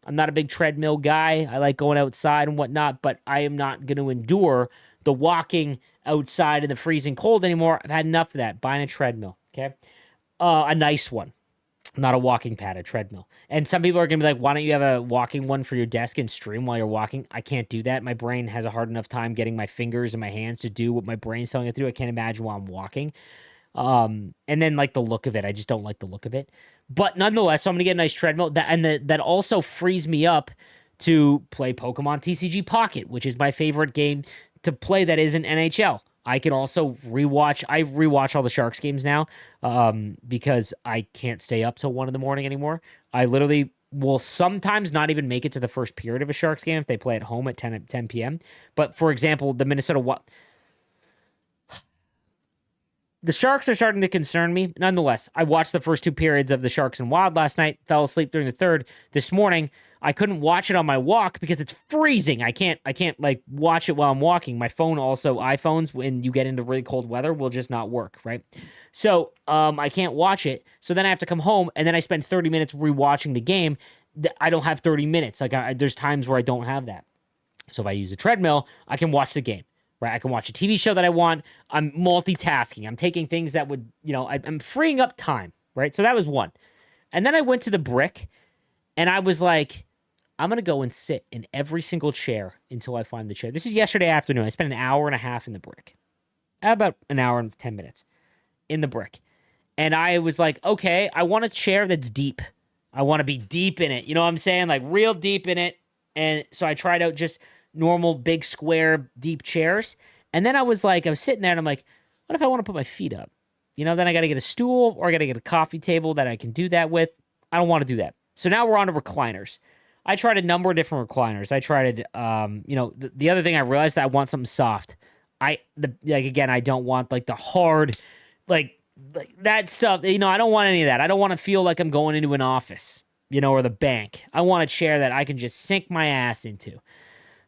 I'm not a big treadmill guy. I like going outside and whatnot, but I am not going to endure the walking outside in the freezing cold anymore. I've had enough of that. Buying a treadmill, okay? A nice one. Not a walking pad, a treadmill. And some people are going to be like, why don't you have a walking one for your desk and stream while you're walking? I can't do that. My brain has a hard enough time getting my fingers and my hands to do what my brain's telling it to do. I can't imagine while I'm walking. And then like the look of it, I just don't like the look of it. But nonetheless, so I'm gonna get a nice treadmill that also frees me up to play Pokemon TCG Pocket, which is my favorite game to play that isn't NHL. I can also rewatch. I rewatch all the Sharks games now because I can't stay up till 1 in the morning anymore. I literally will sometimes not even make it to the first period of a Sharks game if they play at home at 10 p.m. But for example, the Sharks are starting to concern me. Nonetheless, I watched the first 2 periods of the Sharks and Wild last night, fell asleep during the third. This morning, I couldn't watch it on my walk because it's freezing. I can't like watch it while I'm walking. My phone also, iPhones, when you get into really cold weather, will just not work, right? So, I can't watch it. So then I have to come home and then I spend 30 minutes rewatching the game. I don't have 30 minutes. Like there's times where I don't have that. So if I use a treadmill, I can watch the game. Right, I can watch a TV show that I want. I'm multitasking. I'm taking things that would, I'm freeing up time, right? So that was one. And then I went to the Brick, and I was like, I'm going to go and sit in every single chair until I find the chair. This is yesterday afternoon. I spent an hour and a half in the Brick. About an hour and 10 minutes in the Brick. And I was like, okay, I want a chair that's deep. I want to be deep in it. You know what I'm saying? Like real deep in it. And so I tried out just normal, big, square, deep chairs. And then I was sitting there and I'm like, what if I want to put my feet up? Then I got to get a stool or I got to get a coffee table that I can do that with. I don't want to do that. So now we're on to recliners. I tried a number of different recliners. I tried, the other thing I realized that I want something soft. Again, I don't want like the hard, like that stuff. I don't want any of that. I don't want to feel like I'm going into an office, or the bank. I want a chair that I can just sink my ass into.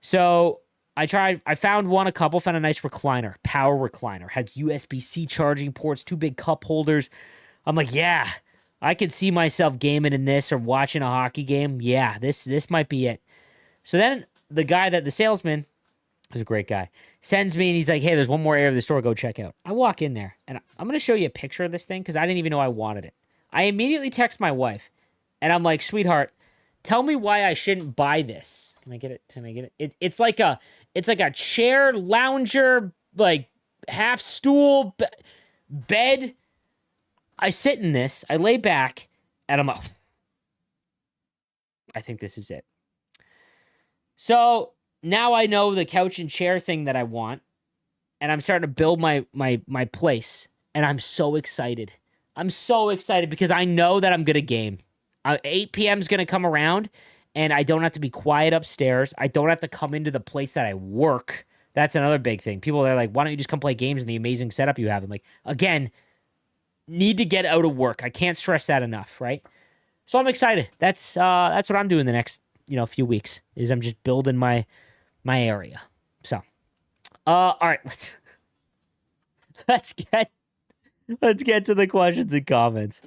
So I found a couple, found a nice recliner, power recliner, has USB-C charging ports, 2 big cup holders. I'm like, yeah, I could see myself gaming in this or watching a hockey game. Yeah, this might be it. So then the salesman, who's a great guy, sends me and he's like, hey, there's one more area of the store, go check out. I walk in there and I'm going to show you a picture of this thing because I didn't even know I wanted it. I immediately text my wife and I'm like, sweetheart, tell me why I shouldn't buy this. Can I get it? It's like a chair, lounger, like half stool, bed. I sit in this, I lay back, and I'm like, I think this is it. So now I know the couch and chair thing that I want, and I'm starting to build my place, and I'm so excited. I'm so excited because I know that I'm gonna game. 8 p.m. is gonna come around, and I don't have to be quiet upstairs. I don't have to come into the place that I work. That's another big thing. People are like, "Why don't you just come play games in the amazing setup you have?" I'm like, again, need to get out of work. I can't stress that enough, right? So I'm excited. That's what I'm doing the next few weeks. Is I'm just building my area. So, all right, let's get let's get to the questions and comments.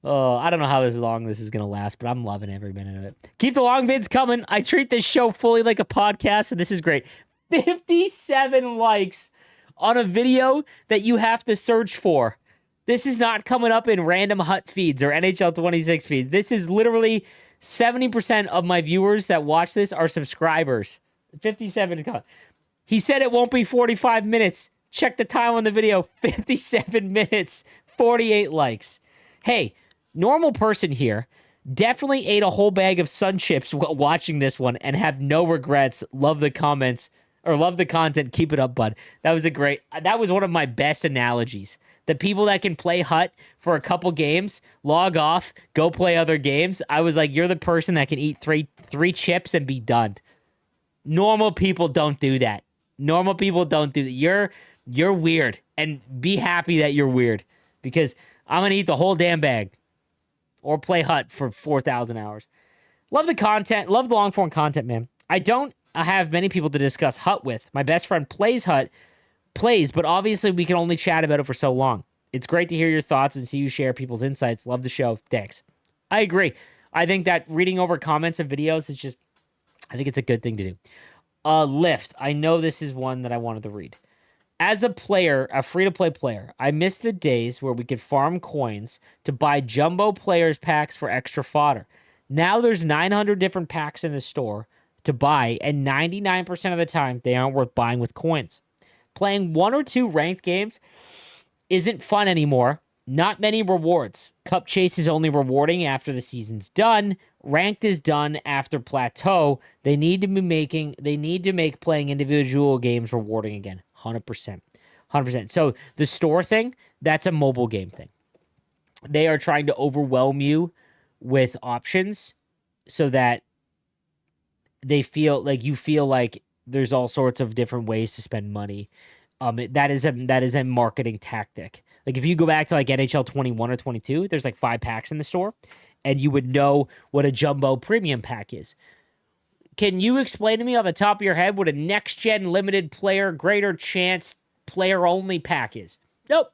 Oh, I don't know how long this is gonna last, but I'm loving every minute of it. Keep the long vids coming. I treat this show fully like a podcast, and this is great. 57 likes on a video that you have to search for. This is not coming up in random Hut feeds or NHL 26 feeds. This is literally 70% of my viewers that watch this are subscribers. 57. He said it won't be 45 minutes. Check the time on the video. 57 minutes. 48 likes. Hey, normal person here. Definitely ate a whole bag of Sun Chips while watching this one and have no regrets. Love the comments or love the content. Keep it up, bud. That was one of my best analogies. The people that can play Hut for a couple games, log off, go play other games. I was like, you're the person that can eat three chips and be done. Normal people don't do that. Normal people don't do that. You're weird, and be happy that you're weird, because I'm gonna eat the whole damn bag or play Hut for 4,000 hours. Love the content. Love the long form content, man. I don't have many people to discuss Hut with. My best friend plays Hut. But obviously we can only chat about it for so long. It's great to hear your thoughts and see you share people's insights. Love the show. Thanks. I agree. I think that reading over comments and videos is just, I think it's a good thing to do. Lift. I know this is one that I wanted to read. As a player, a free-to-play player, I miss the days where we could farm coins to buy jumbo players packs for extra fodder. Now there's 900 different packs in the store to buy, and 99% of the time, they aren't worth buying with coins. Playing 1 or 2 ranked games isn't fun anymore. Not many rewards. Cup Chase is only rewarding after the season's done. Ranked is done after plateau. They need to make playing individual games rewarding again. 100%. 100%. So the store thing, that's a mobile game thing. They are trying to overwhelm you with options so that you feel like there's all sorts of different ways to spend money. That is a marketing tactic. Like if you go back to like NHL 21 or 22, there's like 5 packs in the store, and you would know what a jumbo premium pack is. Can you explain to me off the top of your head what a next gen limited player greater chance player only pack is? Nope.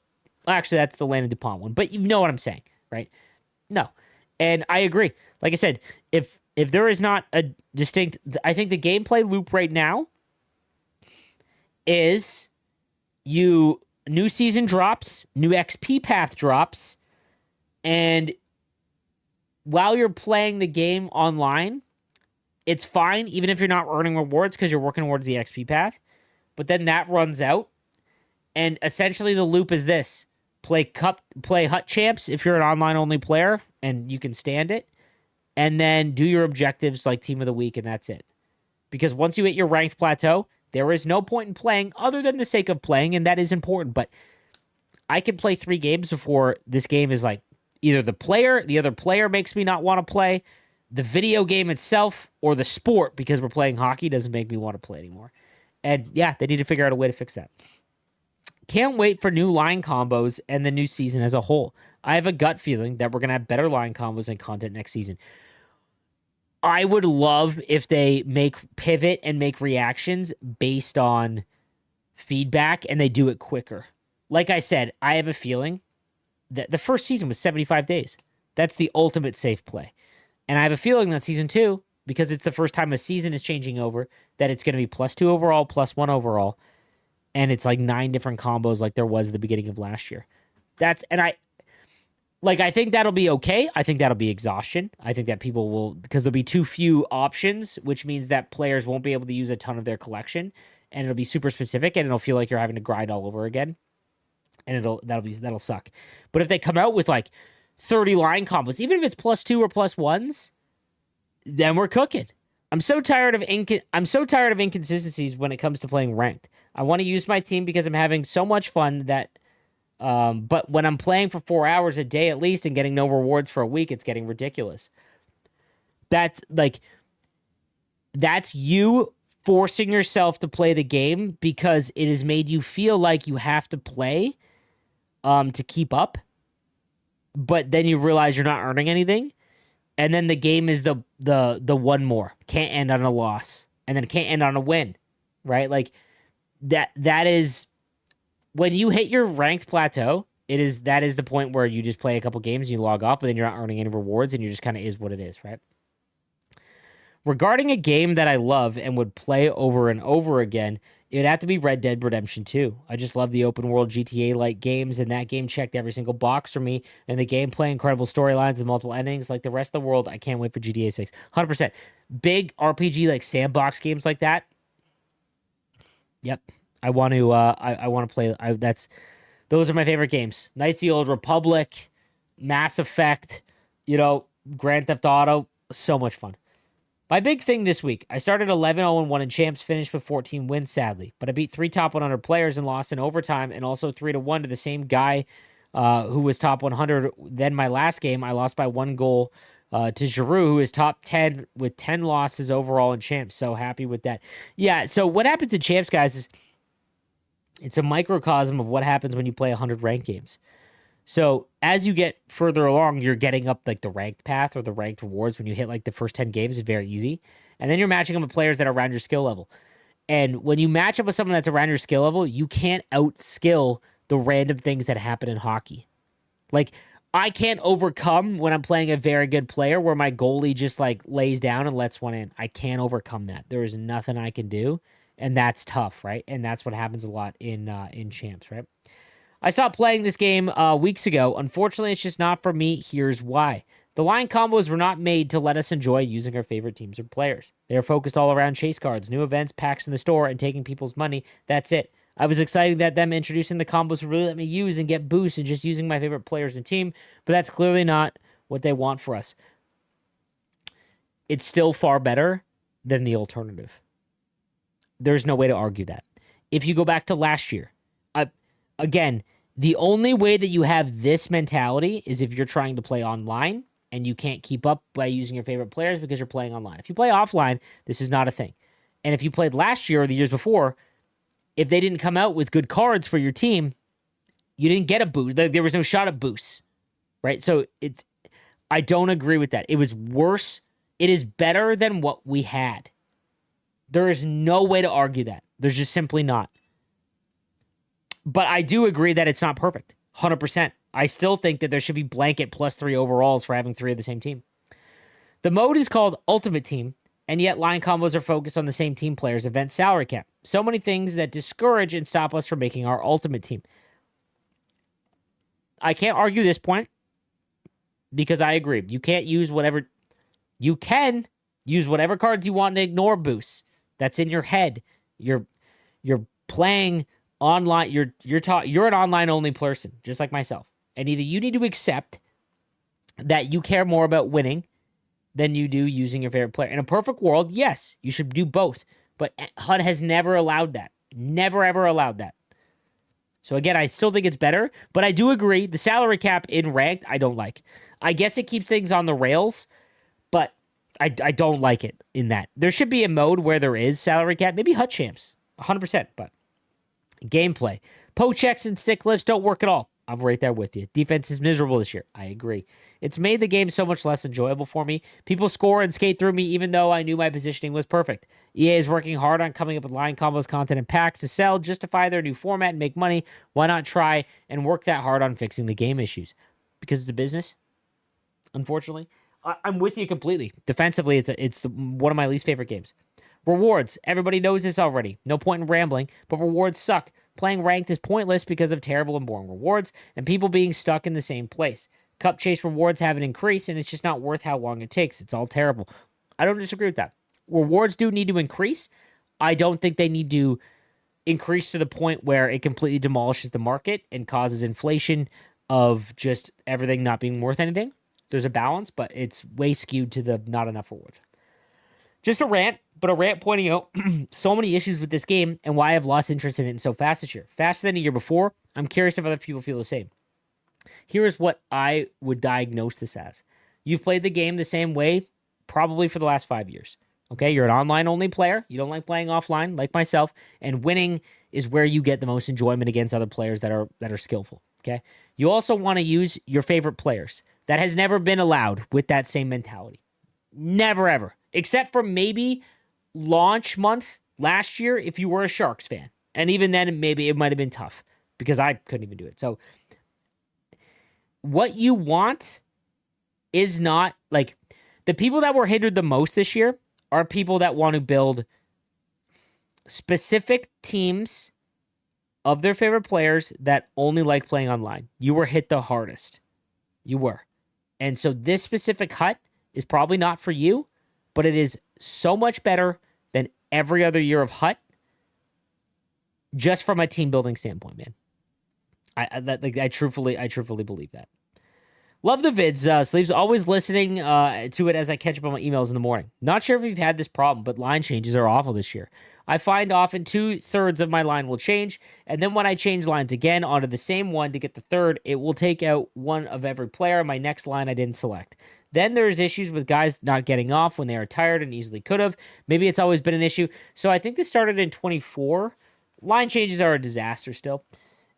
Actually, that's the Landon DuPont one, but you know what I'm saying, right? No. And I agree. Like I said, if there is not a distinct, I think the gameplay loop right now is new season drops, new XP path drops, and while you're playing the game online, it's fine, even if you're not earning rewards because you're working towards the XP path, but then that runs out, and essentially the loop is this: play Hut Champs if you're an online-only player, and you can stand it, and then do your objectives like Team of the Week, and that's it. Because once you hit your ranked plateau, there is no point in playing other than the sake of playing, and that is important. But I can play 3 games before this game is like either the other player makes me not want to play, the video game itself, or the sport, because we're playing hockey, doesn't make me want to play anymore. And yeah, they need to figure out a way to fix that. Can't wait for new line combos and the new season as a whole. I have a gut feeling that we're going to have better line combos and content next season. I would love if they pivot and make reactions based on feedback, and they do it quicker. Like I said, I have a feeling that the first season was 75 days. That's the ultimate safe play. And I have a feeling that season 2, because it's the first time a season is changing over, that it's going to be +2 overall, +1 overall, and it's like 9 different combos like there was at the beginning of last year. I think that'll be okay. I think that'll be exhaustion. I think that people will, because there'll be too few options, which means that players won't be able to use a ton of their collection, and it'll be super specific, and it'll feel like you're having to grind all over again, and that'll suck. But if they come out with like 30 line combos, even if it's +2 or +1s, then we're cooking. I'm so tired of inconsistencies when it comes to playing ranked. I want to use my team because I'm having so much fun that but when I'm playing for 4 hours a day at least and getting no rewards for a week, it's getting ridiculous. That's like that's you forcing yourself to play the game because it has made you feel like you have to play to keep up. But then you realize you're not earning anything. And then the game is the one more. Can't end on a loss. And then can't end on a win. Right? Like that is when you hit your ranked plateau, that is the point where you just play a couple games and you log off, but then you're not earning any rewards and you just kind of is what it is, right? Regarding a game that I love and would play over and over again, it'd have to be Red Dead Redemption 2. I just love the open world GTA-like games, and that game checked every single box for me. And the gameplay, incredible storylines, and multiple endings. Like the rest of the world, I can't wait for GTA 6. 100%. Big RPG like sandbox games like that. Yep, I want to. I want to play. Those are my favorite games. Knights of the Old Republic, Mass Effect, Grand Theft Auto. So much fun. My big thing this week, I started 11-0-1 in champs, finished with 14 wins, sadly. But I beat 3 top 100 players and lost in overtime, and also 3-1 to the same guy who was top 100. Then my last game, I lost by 1 goal to Giroux, who is top 10 with 10 losses overall in champs. So happy with that. Yeah, so what happens in champs, guys, is it's a microcosm of what happens when you play 100 ranked games. So as you get further along, you're getting up like the ranked path or the ranked rewards. When you hit like the first 10 games, it's very easy. And then you're matching up with players that are around your skill level. And when you match up with someone that's around your skill level, you can't outskill the random things that happen in hockey. Like I can't overcome when I'm playing a very good player where my goalie just like lays down and lets one in. I can't overcome that. There is nothing I can do. And that's tough, right? And that's what happens a lot in champs, right? I stopped playing this game weeks ago. Unfortunately, it's just not for me. Here's why. The line combos were not made to let us enjoy using our favorite teams or players. They are focused all around chase cards, new events, packs in the store, and taking people's money. That's it. I was excited that them introducing the combos would really let me use and get boosts and just using my favorite players and team, but that's clearly not what they want for us. It's still far better than the alternative. There's no way to argue that. If you go back to last year, again, the only way that you have this mentality is if you're trying to play online and you can't keep up by using your favorite players because you're playing online. If you play offline, this is not a thing. And if you played last year or the years before, if they didn't come out with good cards for your team, you didn't get a boost. There was no shot at boosts, right? So I don't agree with that. It was worse. It is better than what we had. There is no way to argue that. There's just simply not. But I do agree that it's not perfect. 100%. I still think that there should be blanket +3 overalls for having 3 of the same team. The mode is called Ultimate Team, and yet line combos are focused on the same team players' event salary cap. So many things that discourage and stop us from making our Ultimate Team. I can't argue this point because I agree. You can use whatever cards you want to ignore boosts. That's in your head. You're playing online. You're an online only person, just like myself. And either you need to accept that you care more about winning than you do using your favorite player. In a perfect world, yes, you should do both. But HUD has never allowed that. Never, ever allowed that. So again, I still think it's better, but I do agree. The salary cap in ranked, I don't like. I guess it keeps things on the rails, but I don't like it in that. There should be a mode where there is salary cap, maybe HUD champs, 100%, but gameplay. Poke checks and stick lifts don't work at all. I'm right there with you. Defense is miserable this year. I agree. It's made the game so much less enjoyable for me. People score and skate through me even though I knew my positioning was perfect. EA is working hard on coming up with line combos, content, and packs to sell, justify their new format, and make money. Why not try and work that hard on fixing the game issues? Because it's a business, unfortunately. I'm with you completely. Defensively, it's one of my least favorite games. Rewards. Everybody knows this already. No point in rambling, but rewards suck. Playing ranked is pointless because of terrible and boring rewards and people being stuck in the same place. Cup chase rewards haven't increased, and it's just not worth how long it takes. It's all terrible. I don't disagree with that. Rewards do need to increase. I don't think they need to increase to the point where it completely demolishes the market and causes inflation of just everything not being worth anything. There's a balance, but it's way skewed to the not enough rewards. Just a rant, but a rant pointing out so many issues with this game and why I've lost interest in it so fast this year. Faster than a year before. I'm curious if other people feel the same. Here is what I would diagnose this as. You've played the game the same way probably for the last 5 years. Okay, you're an online-only player. You don't like playing offline, like myself, and winning is where you get the most enjoyment against other players that are skillful. Okay, you also want to use your favorite players. That has never been allowed with that same mentality. Never, ever. Except for maybe launch month last year if you were a Sharks fan. And even then, maybe it might have been tough because I couldn't even do it. So what you want is not like the people that were hindered the most this year are people that want to build specific teams of their favorite players that only like playing online. You were hit the hardest. You were. And so this specific hut is probably not for you, but it is so much better than every other year of hut just from a team building standpoint, man. I truthfully believe that. Love the vids. Sleeves always listening to it as I catch up on my emails in the morning. Not sure if you've had this problem, but line changes are awful this year. I find often 2/3 of my line will change, and then when I change lines again onto the same one to get the third, it will take out one of every player in my next line I didn't select. Then there's issues with guys not getting off when they are tired and easily could have. Maybe it's always been an issue. So I think this started in 24. Line changes are a disaster still.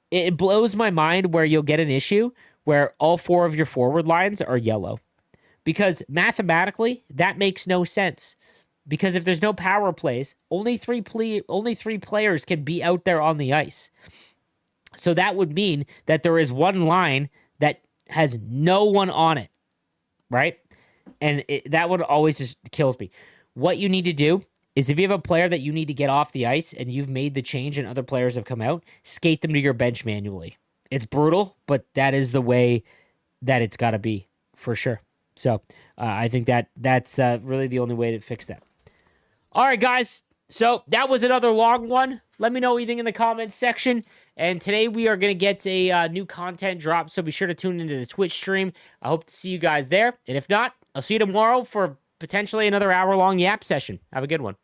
It blows my mind where you'll get an issue where all 4 of your forward lines are yellow. Because mathematically, that makes no sense. Because if there's no power plays, only three players can be out there on the ice. So that would mean that there is one line that has no one on it, right? And that one always just kills me. What you need to do is if you have a player that you need to get off the ice and you've made the change and other players have come out, skate them to your bench manually. It's brutal, but that is the way that it's got to be for sure. So I think that's really the only way to fix that. All right, guys. So that was another long one. Let me know what you think in the comments section. And today we are going to get a new content drop, so be sure to tune into the Twitch stream. I hope to see you guys there. And if not, I'll see you tomorrow for potentially another hour-long yap session. Have a good one.